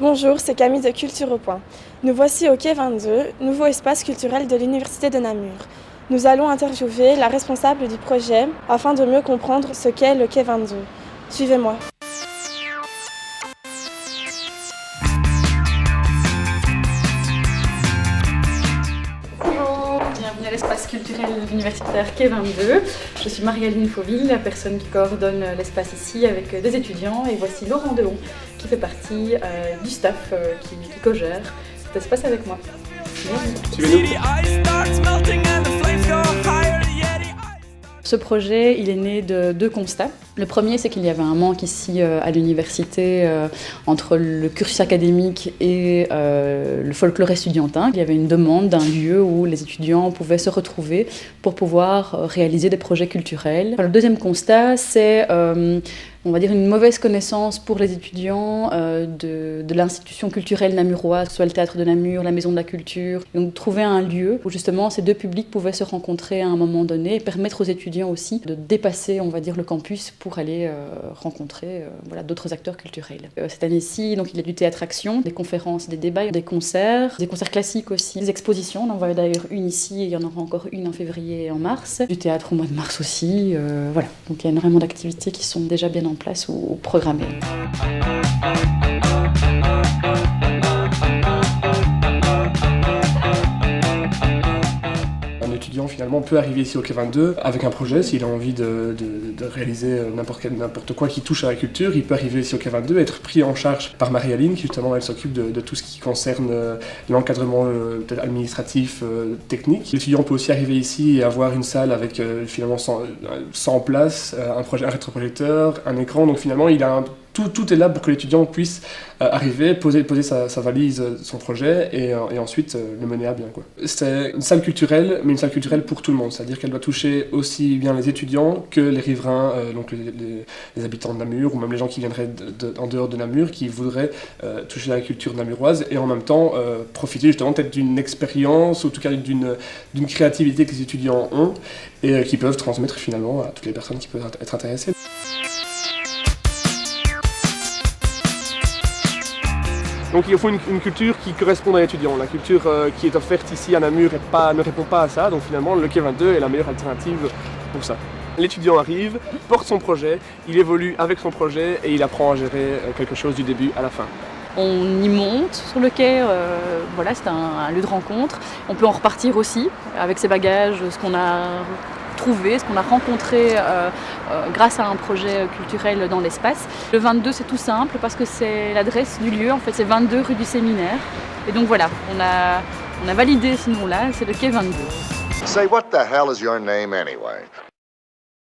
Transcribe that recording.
Bonjour, c'est Camille de Culture au Point. Nous voici au quai 22, nouveau espace culturel de l'Université de Namur. Nous allons interviewer la responsable du projet afin de mieux comprendre ce qu'est le quai 22. Suivez-moi. Bonjour, bienvenue à l'espace culturel universitaire quai 22. Je suis Marie-Aline Fauville, la personne qui coordonne l'espace ici avec des étudiants, et voici Laurent Dehon qui fait partie du staff qui co-gère cet espace avec moi. Bienvenue. Ce projet, il est né de deux constats. Le premier, c'est qu'il y avait un manque ici à l'université entre le cursus académique et le folklore estudiantin. Il y avait une demande d'un lieu où les étudiants pouvaient se retrouver pour pouvoir réaliser des projets culturels. Le deuxième constat, c'est on va dire une mauvaise connaissance pour les étudiants de l'institution culturelle namuroise, soit le théâtre de Namur, la maison de la culture. Donc trouver un lieu où justement ces deux publics pouvaient se rencontrer à un moment donné et permettre aux étudiants aussi de dépasser, on va dire, le campus pour aller rencontrer d'autres acteurs culturels. Cette année-ci, donc, il y a du théâtre-action, des conférences, des débats, des concerts classiques aussi, des expositions. On en voit d'ailleurs une ici et il y en aura encore une en février et en mars. Du théâtre au mois de mars aussi. Voilà. Donc il y a énormément d'activités qui sont déjà bien en place ou programmées. Un étudiant finalement peut arriver ici au quai 22 avec un projet, s'il a envie de réaliser n'importe quoi qui touche à la culture, il peut arriver ici au quai 22 et être pris en charge par Marie-Aline qui justement elle s'occupe de tout ce qui concerne l'encadrement administratif, technique. L'étudiant peut aussi arriver ici et avoir une salle avec finalement 100 places, un rétroprojecteur, un écran, donc finalement il a tout est là pour que l'étudiant puisse arriver, poser sa valise, son projet et ensuite le mener à bien, quoi. C'est une salle culturelle, mais une salle culturelle pour tout le monde, c'est-à-dire qu'elle doit toucher aussi bien les étudiants que les riverains, donc les habitants de Namur ou même les gens qui viendraient en dehors de Namur, qui voudraient toucher à la culture namuroise et en même temps profiter justement peut-être d'une expérience ou en tout cas d'une créativité que les étudiants ont et qui peuvent transmettre finalement à toutes les personnes qui peuvent être intéressées. Donc il faut une culture qui corresponde à l'étudiant. La culture qui est offerte ici à Namur ne répond pas à ça, donc finalement le quai 22 est la meilleure alternative pour ça. L'étudiant arrive, porte son projet, il évolue avec son projet et il apprend à gérer quelque chose du début à la fin. On y monte sur le quai, c'est un lieu de rencontre. On peut en repartir aussi avec ses bagages, ce qu'on a trouvé, ce qu'on a rencontré grâce à un projet culturel dans l'espace. Le 22, c'est tout simple parce que c'est l'adresse du lieu, en fait c'est 22 rue du Séminaire. Et donc voilà, on a validé ce nom-là, c'est le quai 22. Say, what the hell is your name anyway?